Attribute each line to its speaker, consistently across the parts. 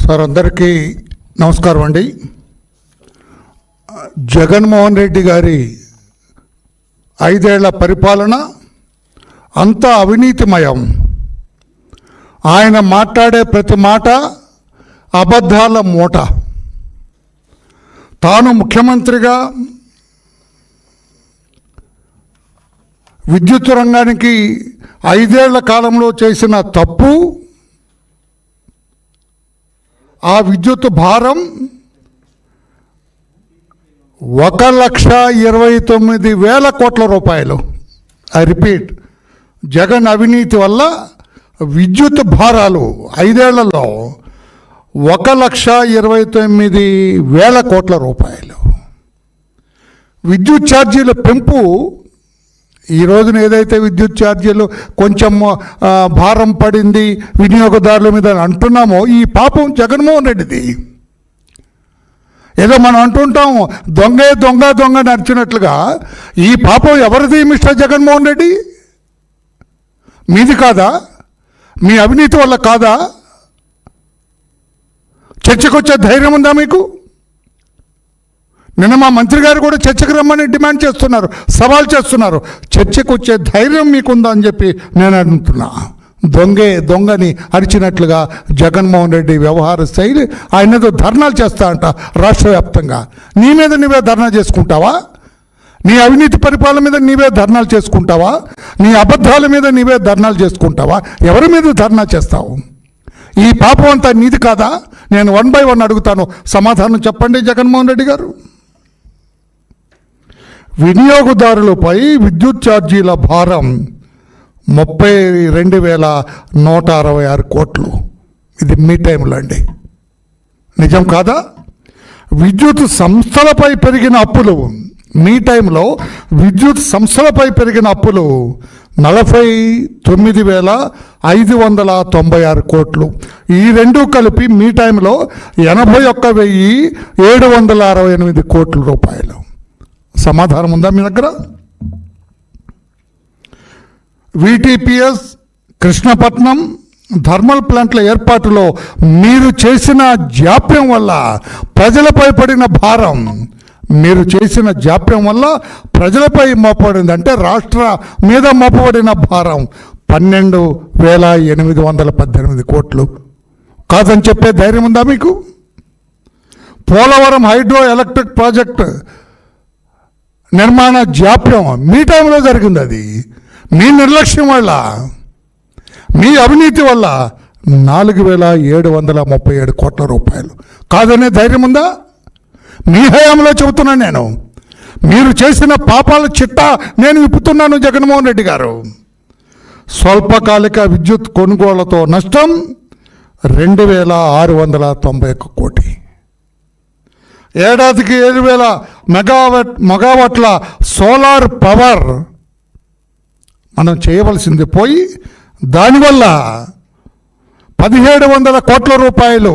Speaker 1: Sir అందరికీ నమస్కారం అండి. జగన్మోహన్ రెడ్డి గారి 5 ఏళ్ల పరిపాలన అంతా అవినీతిమయం. ఆయన మాట్లాడే ప్రతి మాట అబద్ధాల మూట. తాను ముఖ్యమంత్రిగా విద్యుత్ రంగానికి 5 ఏళ్ల కాలంలో చేసిన తప్పు, ఆ విద్యుత్ భారం 1,29,000 కోట్ల రూపాయలు. ఐ రిపీట్, జగన్ అవినీతి వల్ల విద్యుత్ భారాలు 5 ఏళ్లలో 1,29,000 కోట్ల రూపాయలు. విద్యుత్ ఛార్జీల పెంపు, ఈ రోజున ఏదైతే విద్యుత్ ఛార్జీలు కొంచెం భారం పడింది వినియోగదారుల మీద అంటున్నామో, ఈ పాపం జగన్మోహన్ రెడ్డిది. ఏదో మనం అంటుంటాము దొంగే దొంగ దొంగ నడిచినట్లుగా, ఈ పాపం ఎవరిది మిస్టర్ జగన్మోహన్ రెడ్డి? మీది కాదా? మీ అవినీతి వల్ల కాదా? చర్చకు వచ్చే ధైర్యం ఉందా మీకు? నిన్న మా మంత్రి గారు కూడా చర్చకు రమ్మని డిమాండ్ చేస్తున్నారు, సవాల్ చేస్తున్నారు. చర్చకు వచ్చే ధైర్యం మీకుందా అని చెప్పి నేను అంటున్నా. దొంగే దొంగని అరిచినట్లుగా జగన్మోహన్ రెడ్డి వ్యవహార శైలి. ఆయనతో ధర్నాలు చేస్తా అంట రాష్ట్ర వ్యాప్తంగా. నీ మీద నీవే ధర్నా చేసుకుంటావా? నీ అవినీతి పరిపాలన మీద నీవే ధర్నాలు చేసుకుంటావా? నీ అబద్ధాల మీద నీవే ధర్నాలు చేసుకుంటావా? ఎవరి మీద ధర్నా చేస్తావు? ఈ పాపం అంతా నీది కాదా? నేను 1 by 1 అడుగుతాను, సమాధానం చెప్పండి జగన్మోహన్ రెడ్డి గారు. వినియోగదారులపై విద్యుత్ ఛార్జీల భారం 32,166 కోట్లు. ఇది మీ టైంలో అండి, నిజం కాదా? విద్యుత్ సంస్థలపై పెరిగిన అప్పులు, మీ టైంలో విద్యుత్ సంస్థలపై పెరిగిన అప్పులు 49,596 కోట్లు. ఈ రెండు కలిపి మీ టైంలో 81,768 కోట్ల రూపాయలు. సమాధానం ఉందా మీ దగ్గర? VTPS కృష్ణపట్నం థర్మల్ ప్లాంట్ల ఏర్పాటులో మీరు చేసిన జాప్యం వల్ల ప్రజలపై పడిన భారం, మీరు చేసిన జాప్యం వల్ల ప్రజలపై మోపబడింది, అంటే రాష్ట్ర మీద మోపబడిన భారం 12,818 కోట్లు. కాదని చెప్పే ధైర్యం ఉందా మీకు? పోలవరం హైడ్రో ఎలక్ట్రిక్ ప్రాజెక్ట్ నిర్మాణ జాప్యం మీ టైంలో జరిగింది. అది మీ నిర్లక్ష్యం వల్ల, మీ అవినీతి వల్ల 4,737 కోట్ల రూపాయలు. కాదనే ధైర్యం ఉందా? మీ హయాంలో చెబుతున్నాను నేను. మీరు చేసిన పాపాల చిట్టా నేను విప్పుతున్నాను జగన్మోహన్ రెడ్డి గారు. స్వల్పకాలిక విద్యుత్ కొనుగోళ్లతో నష్టం 2,691 కోటి. ఏడాదికి 7,000 మెగావాట్ల సోలార్ పవర్ మనం చేయవలసింది పోయి, దానివల్ల 1,700 కోట్ల రూపాయలు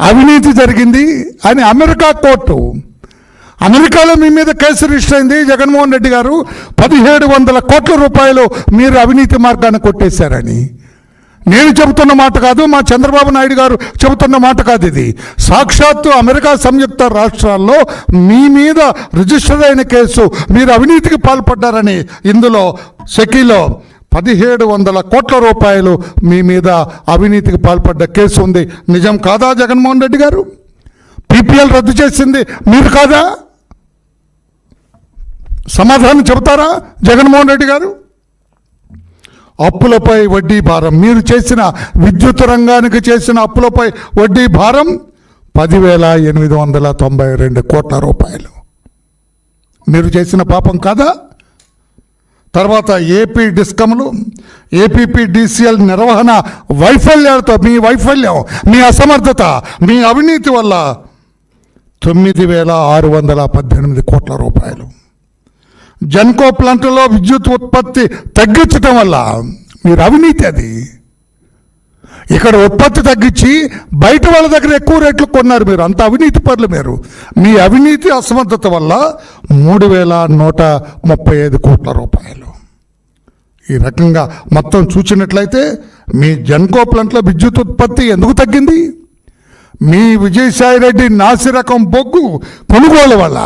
Speaker 1: అవినీతి జరిగింది అని అమెరికా కోర్టు, అమెరికాలో మీ మీద కేసు రిజిస్టర్ అయింది. జగన్మోహన్ రెడ్డి గారు 1,700 కోట్ల రూపాయలు మీరు అవినీతి మార్గాన్ని కొట్టేశారని. నేను చెబుతున్న మాట కాదు, మా చంద్రబాబు నాయుడు గారు చెబుతున్న మాట కాదు. ఇది సాక్షాత్తు అమెరికా సంయుక్త రాష్ట్రాల్లో మీ మీద రిజిస్టర్ అయిన కేసు. మీరు అవినీతికి పాల్పడ్డారని ఇందులో సెకీలో 1,700 కోట్ల రూపాయలు మీ మీద అవినీతికి పాల్పడ్డ కేసు ఉంది. నిజం కాదా జగన్మోహన్ రెడ్డి గారు? PPL రద్దు చేసింది మీరు కాదా? సమాధానం చెబుతారా జగన్మోహన్ రెడ్డి గారు? అప్పులపై వడ్డీ భారం, మీరు చేసిన విద్యుత్ రంగానికి చేసిన అప్పులపై వడ్డీ భారం 10,892 కోట్ల రూపాయలు. మీరు చేసిన పాపం కాదా? తర్వాత ఏపీ డిస్కమ్లు, APPDCL నిర్వహణ వైఫల్యాలతో, మీ వైఫల్యం, మీ అసమర్థత, మీ అవినీతి వల్ల 9,618 కోట్ల రూపాయలు. జెన్కో ప్లాంట్లో విద్యుత్ ఉత్పత్తి తగ్గించడం వల్ల మీరు అవినీతి. అది ఇక్కడ ఉత్పత్తి తగ్గించి బయట వాళ్ళ దగ్గర ఎక్కువ రేట్లు కొన్నారు. మీరు అంత అవినీతి పరులు. మీరు మీ అవినీతి అసమర్థత వల్ల 3,135 కోట్ల రూపాయలు. ఈ రకంగా మొత్తం చూసినట్లయితే మీ జెన్కో ప్లాంట్లో విద్యుత్ ఉత్పత్తి ఎందుకు తగ్గింది? మీ విజయసాయిరెడ్డి నాసిరకం బొగ్గు కొనుగోలు వల్ల,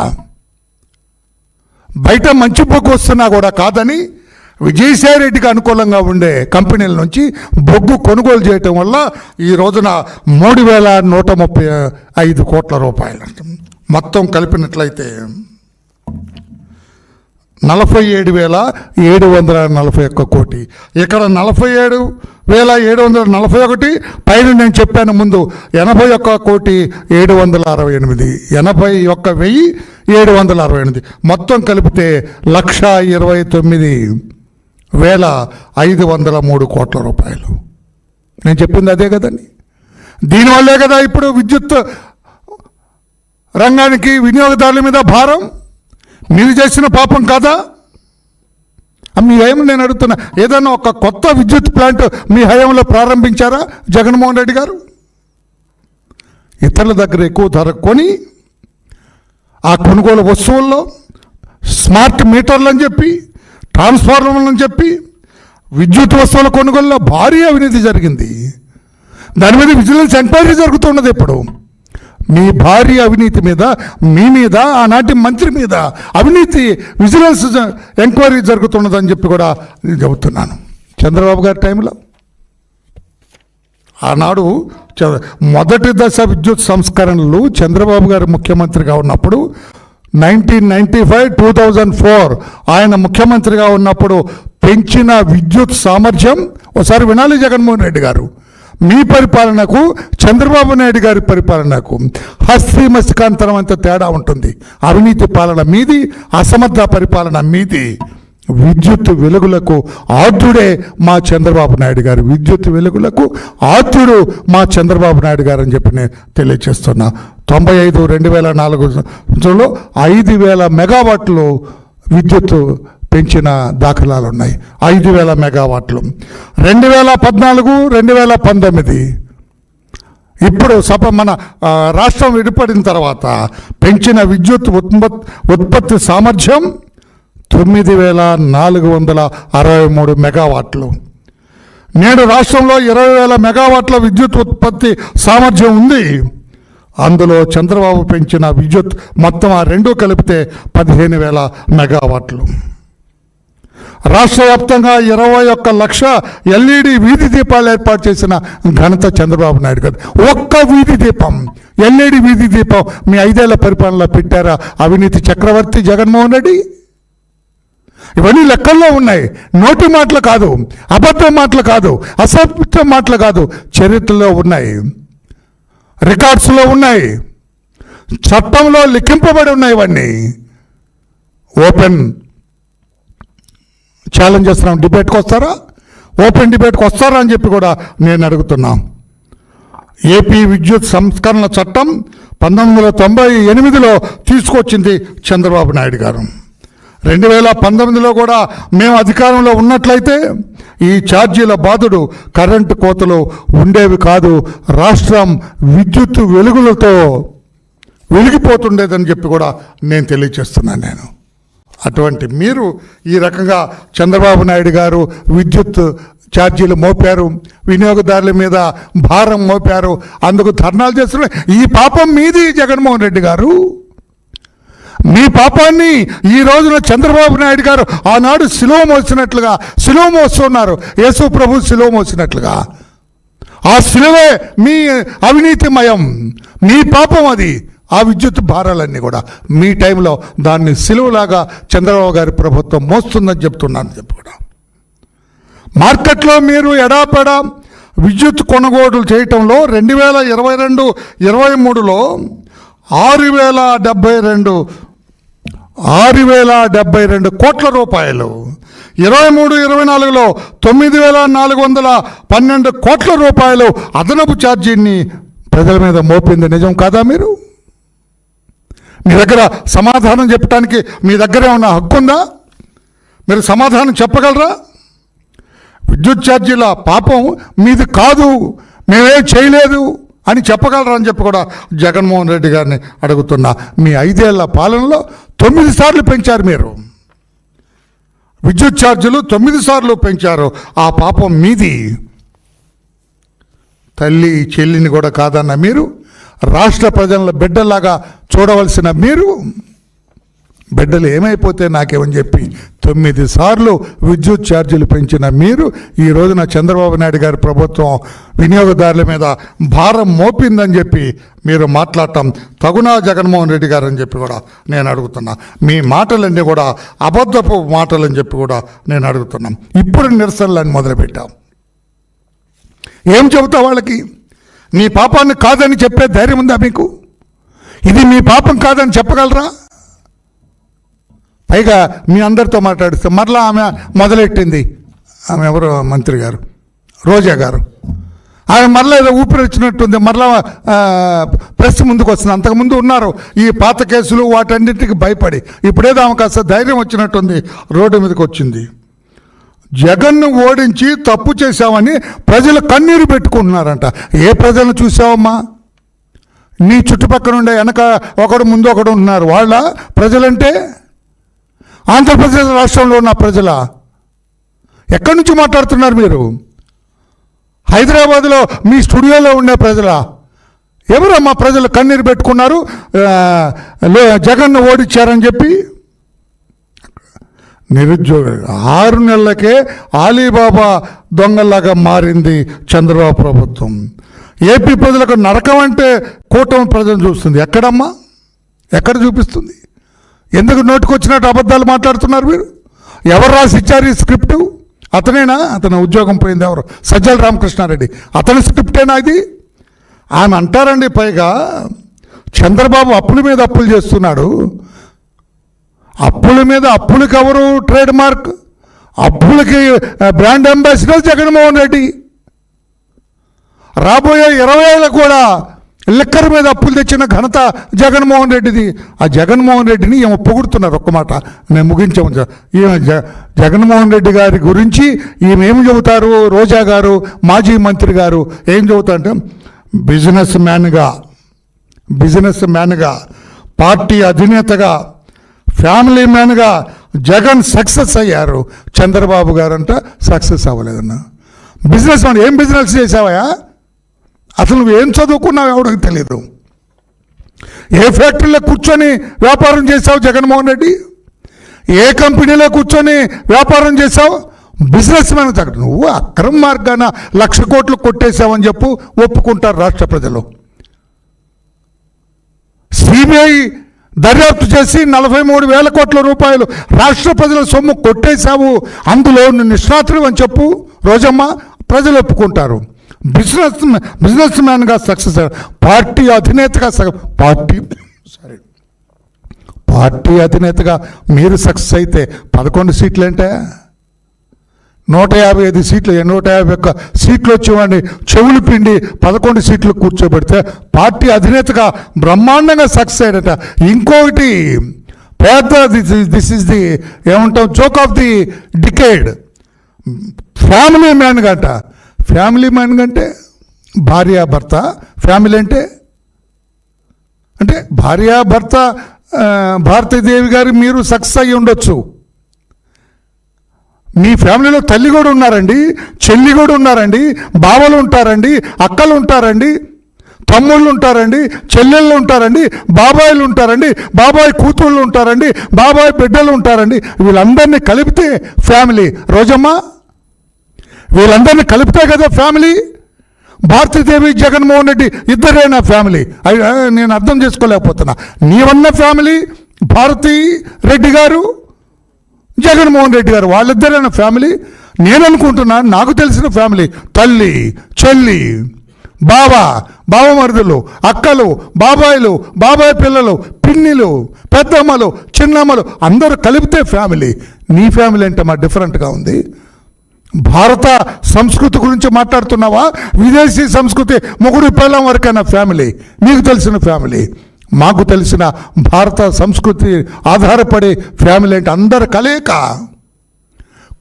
Speaker 1: బయట మంచి బొగ్గు వస్తున్నా కూడా కాదని విజయసాయిరెడ్డికి అనుకూలంగా ఉండే కంపెనీల నుంచి బొగ్గు కొనుగోలు చేయటం వల్ల ఈ రోజున 3,135 కోట్ల రూపాయలు మొత్తం కలిపినట్లయితే 47,741 కోటి. ఇక్కడ 47,741 పైన నేను చెప్పాను ముందు 81,768, 81,768 మొత్తం కలిపితే 1,29,503 కోట్ల రూపాయలు. నేను చెప్పింది అదే కదండి. దీనివల్లే కదా ఇప్పుడు విద్యుత్ రంగానికి వినియోగదారుల మీద భారం. మీరు చేసిన పాపం కాదా? మీ హయాంలో నేను అడుగుతున్నా, ఏదైనా ఒక కొత్త విద్యుత్ ప్లాంట్ మీ హయాంలో ప్రారంభించారా జగన్మోహన్ రెడ్డి గారు? ఇతరుల దగ్గర ఎక్కువ ధర కొని ఆ కొనుగోలు వస్తువుల్లో స్మార్ట్ మీటర్లు అని చెప్పి, ట్రాన్స్ఫార్మర్లు అని చెప్పి విద్యుత్ వస్తువుల కొనుగోలులో భారీ అవినీతి జరిగింది. దాని మీద విజిలెన్స్ ఎంక్వైరీ జరుగుతున్నది. ఇప్పుడు మీ భారీ అవినీతి మీద, మీ మీద, ఆనాటి మంత్రి మీద అవినీతి విజిలెన్స్ ఎంక్వైరీ జరుగుతున్నదని చెప్పి కూడా నేను చెబుతున్నాను. చంద్రబాబు గారి టైంలో ఆనాడు మొదటి దశ విద్యుత్ సంస్కరణలు చంద్రబాబు గారు ముఖ్యమంత్రిగా ఉన్నప్పుడు 1995, 2004 ఆయన ముఖ్యమంత్రిగా ఉన్నప్పుడు పెంచిన విద్యుత్ సామర్థ్యం ఒకసారి వినాలి జగన్మోహన్ రెడ్డి గారు. మీ పరిపాలనకు చంద్రబాబు నాయుడు గారి పరిపాలనకు హస్తి మస్తికాంతరం అంత తేడా ఉంటుంది. అవినీతి పాలన మీది, అసమర్థ పరిపాలన మీది. విద్యుత్ వెలుగులకు ఆద్యుడే మా చంద్రబాబు నాయుడు గారు. విద్యుత్ వెలుగులకు ఆద్యుడు మా చంద్రబాబు నాయుడు గారు అని చెప్పి నేను తెలియజేస్తున్నా. 95-2004లో 5,000 మెగావాట్లు విద్యుత్ పెంచిన దాఖలాలు ఉన్నాయి. 5,000 మెగావాట్లు. 2014-2019 ఇప్పుడు మన రాష్ట్రం విడిపడిన తర్వాత పెంచిన విద్యుత్ ఉత్పత్తి సామర్థ్యం 9,463 మెగావాట్లు. నేడు రాష్ట్రంలో 20,000 మెగావాట్ల విద్యుత్ ఉత్పత్తి సామర్థ్యం ఉంది. అందులో చంద్రబాబు పెంచిన విద్యుత్ మొత్తం ఆ రెండు కలిపితే 15,000 మెగావాట్లు. రాష్ట్ర వ్యాప్తంగా 21 లక్ష LED వీధి దీపాలు ఏర్పాటు చేసిన ఘనత చంద్రబాబు నాయుడు గారు. ఒక్క వీధి దీపం, LED వీధి దీపం మీ 5 ఏళ్ల పరిపాలనలో పెట్టారా అవినీతి చక్రవర్తి జగన్మోహన్ రెడ్డి? ఇవన్నీ లెక్కల్లో ఉన్నాయి. నోటి మాటలు కాదు, అబద్ధ మాటలు కాదు, అసత్య మాటలు కాదు, చరిత్రలో ఉన్నాయి, రికార్డ్స్లో ఉన్నాయి, చట్టంలో లిఖింపబడి ఉన్నాయి. ఇవన్నీ ఓపెన్ ఛాలెంజ్ చేస్తున్నాం. డిబేట్కి వస్తారా? ఓపెన్ డిబేట్కి వస్తారా అని చెప్పి కూడా నేను అడుగుతున్నాం. ఏపీ విద్యుత్ సంస్కరణ చట్టం 1998లో తీసుకొచ్చింది చంద్రబాబు నాయుడు గారు. 2019లో కూడా మేము అధికారంలో ఉన్నట్లయితే ఈ ఛార్జీల బాధుడు, కరెంటు కోతలు ఉండేవి కాదు. రాష్ట్రం విద్యుత్ వెలుగులతో వెలిగిపోతుండేదని చెప్పి కూడా నేను తెలియజేస్తున్నాను. నేను అటువంటి మీరు ఈ రకంగా చంద్రబాబు నాయుడు గారు విద్యుత్ ఛార్జీలు మోపారు, వినియోగదారుల మీద భారం మోపారు, అందుకు ధర్నాలు చేస్తున్నారు. ఈ పాపం మీది జగన్మోహన్ రెడ్డి గారు. మీ పాపాన్ని ఈ రోజున చంద్రబాబు నాయుడు గారు ఆనాడు సిలువ మోసినట్లుగా సిలువ మోస్తున్నారు. యేసు ప్రభు సిలువ మోసినట్లుగా ఆ సిలువే మీ అవినీతిమయం, మీ పాపం అది. ఆ విద్యుత్ భారాలన్నీ కూడా మీ టైంలో దాన్ని సిలువలాగా చంద్రబాబు గారి ప్రభుత్వం మోస్తుందని చెప్తున్నాను. చెప్పి కూడా మార్కెట్లో మీరు ఎడాపెడా విద్యుత్ కొనుగోలు చేయటంలో 2022-23లో 6,072 కోట్ల రూపాయలు, 23-24లో 9,412 కోట్ల రూపాయలు అదనపు ఛార్జీని ప్రజల మీద మోపింది నిజం కాదా? మీ దగ్గర సమాధానం చెప్పడానికి మీ దగ్గరే ఉన్న హక్కు ఉందా? మీరు సమాధానం చెప్పగలరా? విద్యుత్ ఛార్జీల పాపం మీది కాదు, మేమేం చేయలేదు అని చెప్పగలరా అని చెప్పి కూడా జగన్మోహన్ రెడ్డి గారిని అడుగుతున్నా. మీ 5 ఏళ్ల పాలనలో 9 సార్లు పెంచారు మీరు విద్యుత్ ఛార్జీలు, 9 సార్లు పెంచారు. ఆ పాపం మీది. తల్లి చెల్లిని కూడా కాదన్న మీరు రాష్ట్ర ప్రజల బిడ్డలాగా చూడవలసిన మీరు బిడ్డలు ఏమైపోతే నాకేమని చెప్పి 9 సార్లు విద్యుత్ ఛార్జీలు పెంచిన మీరు ఈ రోజున చంద్రబాబు నాయుడు గారి ప్రభుత్వం వినియోగదారుల మీద భారం మోపిందని చెప్పి మీరు మాట్లాడటం తగునా జగన్మోహన్ రెడ్డి గారు అని చెప్పి కూడా నేను అడుగుతున్నా. మీ మాటలన్నీ కూడా అబద్ధపు మాటలని చెప్పి కూడా నేను అడుగుతున్నాం. ఇప్పుడు నిరసనలని మొదలుపెట్టాం. ఏం చెబుతా వాళ్ళకి? నీ పాపాన్ని కాదని చెప్పే ధైర్యం ఉందా మీకు? ఇది మీ పాపం కాదని చెప్పగలరా? పైగా మీ అందరితో మాట్లాడిస్తే మరలా ఆమె మొదలెట్టింది. ఆమె ఎవరు మంత్రి గారు, రోజా గారు. ఆమె మరలా ఏదో ఊపిరి వచ్చినట్టుంది, మరలా ప్రెస్ ముందుకు వస్తుంది. అంతకుముందు ఉన్నారు ఈ పాత కేసులు వాటన్నిటికి భయపడి. ఇప్పుడేదో ఆమె కాస్త ధైర్యం వచ్చినట్టుంది, రోడ్డు మీదకి వచ్చింది. జగన్ను ఓడించి తప్పు చేశామని ప్రజలు కన్నీరు పెట్టుకుంటున్నారంట. ఏ ప్రజలను చూసావమ్మా? నీ చుట్టుపక్కల ఉండే వెనక ఒకడు ముందు ఒకడు ఉన్నారు. వాళ్ళ ప్రజలంటే ఆంధ్రప్రదేశ్ రాష్ట్రంలో ఉన్న ప్రజల? ఎక్కడి నుంచి మాట్లాడుతున్నారు మీరు? హైదరాబాద్లో మీ స్టూడియోలో ఉండే ప్రజల? ఎవరమ్మా ప్రజలు కన్నీరు పెట్టుకున్నారు జగన్ను ఓడించారని చెప్పి? నిరుద్యోగ 6 నెలలకే ఆలీబాబా దొంగల్లాగా మారింది చంద్రబాబు ప్రభుత్వం. ఏపీ ప్రజలకు నరకం అంటే కూటమి ప్రజలు చూస్తుంది. ఎక్కడమ్మా? ఎక్కడ చూపిస్తుంది? ఎందుకు నోటుకొచ్చినట్టు అబద్ధాలు మాట్లాడుతున్నారు మీరు? ఎవరు రాసి ఇచ్చారు ఈ స్క్రిప్టు? అతనేనా? అతను ఉద్యోగం పోయింది ఎవరు? సజ్జల రామకృష్ణారెడ్డి. అతని స్క్రిప్టేనా ఇది? ఆమె అంటారండి. పైగా చంద్రబాబు అప్పుల మీద అప్పులు చేస్తున్నాడు. అప్పుల మీద అప్పులకి ఎవరు ట్రేడ్ మార్క్? అప్పులకి బ్రాండ్ అంబాసిడర్ జగన్మోహన్ రెడ్డి. రాబోయే 20 ఏళ్ళకు కూడా లిక్కర్ మీద అప్పులు తెచ్చిన ఘనత జగన్మోహన్ రెడ్డిది. ఆ జగన్మోహన్ రెడ్డిని ఏమో పొగుడుతున్నారు. ఒక్క మాట నేను ముగించాము. ఈమె జగన్మోహన్ రెడ్డి గారి గురించి ఈమె ఏం చెబుతారు? రోజా గారు, మాజీ మంత్రి గారు ఏం చెబుతారంటే బిజినెస్ మ్యాన్గా, పార్టీ అధినేతగా, ఫ్యామిలీ మ్యాన్గా జగన్ సక్సెస్ అయ్యారు. చంద్రబాబు గారు అంట సక్సెస్ అవ్వలేదన్న. బిజినెస్ మ్యాన్ ఏం బిజినెస్ చేసావయా? అసలు నువ్వేం చదువుకున్నావు ఎవరికి తెలియదు. ఏ ఫ్యాక్టరీలో కూర్చొని వ్యాపారం చేసావు జగన్మోహన్ రెడ్డి? ఏ కంపెనీలో కూర్చొని వ్యాపారం చేసావు? బిజినెస్ మ్యాన్ తగ్గ నువ్వు అక్రమ మార్గాన 1,00,000 కోట్లు కొట్టేశావని చెప్పు ఒప్పుకుంటారు రాష్ట్ర ప్రజలు. సిబిఐ దర్యాప్తు చేసి 43,000 కోట్ల రూపాయలు రాష్ట్ర ప్రజల సొమ్ము కొట్టేశావు, అందులో నిష్ణాతులు అని చెప్పు రోజమ్మ, ప్రజలు ఒప్పుకుంటారు. బిజినెస్ మ్యాన్గా సక్సెస్, పార్టీ అధినేతగా మీరు సక్సెస్ అయితే 11 సీట్లు అంటే 155 సీట్లు, 151 సీట్లు వచ్చేవాడిని చెవులు పిండి 11 సీట్లు కూర్చోబెడితే పార్టీ అధినేతగా బ్రహ్మాండంగా సక్సెస్ అయ్యాడట. ఇంకొకటి పెద్ద దిస్ ఈజ్ ది ఏమంటాం joke of the decade, family man గంట. ఫ్యామిలీ మ్యాన్ అంటే భార్యాభర్త, ఫ్యామిలీ అంటే భార్యాభర్త. భారతీదేవి గారు మీరు సక్సెస్ అయ్యి ఉండొచ్చు. మీ ఫ్యామిలీలో తల్లి కూడా ఉన్నారండి, చెల్లి కూడా ఉన్నారండి, బావలు ఉంటారండి, అక్కలు ఉంటారండి, తమ్ముళ్ళు ఉంటారండి, చెల్లెళ్ళు ఉంటారండి, బాబాయిలు ఉంటారండి, బాబాయ్ కూతుళ్ళు ఉంటారండి, బాబాయ్ బిడ్డలు ఉంటారండి. వీళ్ళందరినీ కలిపితే ఫ్యామిలీ. రోజమ్మ, వీళ్ళందరినీ కలిపితే కదా ఫ్యామిలీ. భారతీదేవి, జగన్మోహన్ రెడ్డి ఇద్దరేనా ఫ్యామిలీ? నేను అర్థం చేసుకోలేకపోతున్నా. నీవన్న ఫ్యామిలీ భారతీ రెడ్డి గారు, జగన్మోహన్ రెడ్డి గారు, వాళ్ళిద్దరైన ఫ్యామిలీ. నేను అనుకుంటున్నాను నాకు తెలిసిన ఫ్యామిలీ తల్లి, చెల్లి, బావమరుదులు, అక్కలు, బాబాయిలు, బాబాయ్ పిల్లలు, పిన్నిలు, పెద్దమ్మలు, చిన్నమ్మలు అందరూ కలిపితే ఫ్యామిలీ. నీ ఫ్యామిలీ అంటే మా డిఫరెంట్గా ఉంది. భారత సంస్కృతి గురించి మాట్లాడుతున్నావా? విదేశీ సంస్కృతి మొగుడు పిల్లం వరకైనా ఫ్యామిలీ. నీకు తెలిసిన ఫ్యామిలీ, మాకు తెలిసిన భారత సంస్కృతి ఆధారపడి ఫ్యామిలీ అంటే అందరు కలయిక,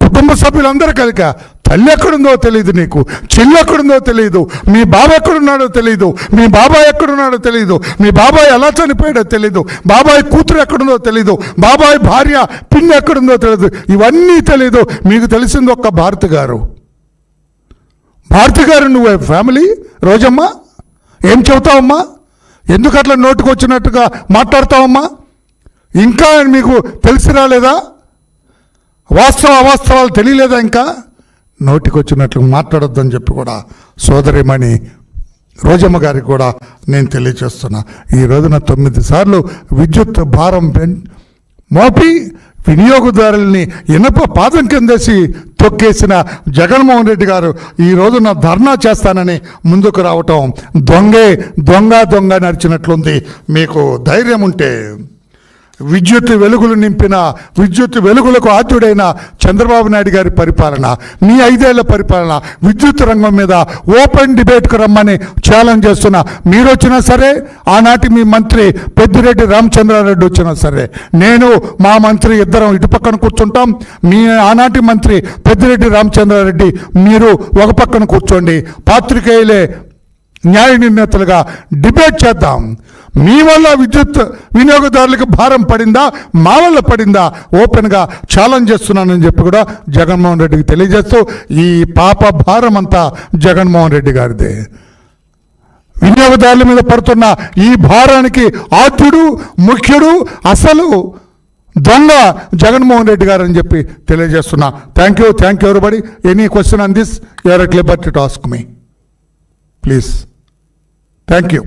Speaker 1: కుటుంబ సభ్యులందరూ కలిక. తల్లి ఎక్కడుందో తెలియదు నీకు, చెల్లి ఎక్కడుందో తెలియదు, మీ బాబు ఎక్కడున్నాడో తెలియదు, మీ బాబాయ్ ఎక్కడున్నాడో తెలియదు, మీ బాబాయ్ ఎలా చనిపోయాడో తెలియదు, బాబాయ్ కూతురు ఎక్కడుందో తెలియదు, బాబాయ్ భార్య పిన్ని ఎక్కడుందో తెలియదు. ఇవన్నీ తెలియదు. మీకు తెలిసింది ఒక్క భారతి గారు. భారతి గారు నువ్వే ఫ్యామిలీ. రోజమ్మ ఏం చెబుతావమ్మా? ఎందుకు అట్లా నోటికి వచ్చినట్టుగా మాట్లాడతావమ్మా? ఇంకా మీకు తెలిసి రాలేదా? అవాస్తవాలు తెలియలేదా? ఇంకా నోటికి వచ్చినట్లు మాట్లాడొద్దని చెప్పి కూడా సోదరిమణి రోజమ్మ గారికి కూడా నేను తెలియజేస్తున్నా. ఈ రోజున 9 సార్లు విద్యుత్ భారం మోపి వినియోగదారుల్ని ఇనప పాదం కిందేసి తొక్కేసిన జగన్మోహన్ రెడ్డి గారు ఈ రోజున ధర్నా చేస్తానని ముందుకు రావటం దొంగ నడిచినట్లుంది. మీకు ధైర్యం ఉంటే విద్యుత్ వెలుగులు నింపిన విద్యుత్ వెలుగులకు ఆద్యుడైన చంద్రబాబు నాయుడు గారి పరిపాలన, మీ 5 ఏళ్ల పరిపాలన, విద్యుత్ రంగం మీద ఓపెన్ డిబేట్కు రమ్మని ఛాలెంజ్ చేస్తున్నా. మీరు వచ్చినా సరే, ఆనాటి మీ మంత్రి పెద్దిరెడ్డి రామచంద్రారెడ్డి వచ్చినా సరే, నేను మా మంత్రి ఇద్దరం ఇటు పక్కన కూర్చుంటాం. మీ ఆనాటి మంత్రి పెద్దిరెడ్డి రామచంద్రారెడ్డి మీరు ఒక పక్కన కూర్చోండి. పాత్రికేయులే న్యాయ నిర్ణేతలుగా డిబేట్ చేద్దాం. మీ వల్ల విద్యుత్ వినియోగదారులకు భారం పడిందా, మా వల్ల పడిందా, ఓపెన్గా ఛాలెంజ్ చేస్తున్నానని చెప్పి కూడా జగన్మోహన్ రెడ్డికి తెలియజేస్తూ, ఈ పాప భారం అంతా జగన్మోహన్ రెడ్డి గారిదే. వినియోగదారుల మీద పడుతున్న ఈ భారానికి ఆద్యుడు, ముఖ్యుడు, అసలు దొంగ జగన్మోహన్ రెడ్డి గారు అని చెప్పి తెలియజేస్తున్నా. Thank you everybody. Any question on this, you are at liberty to ask me, please. Thank you.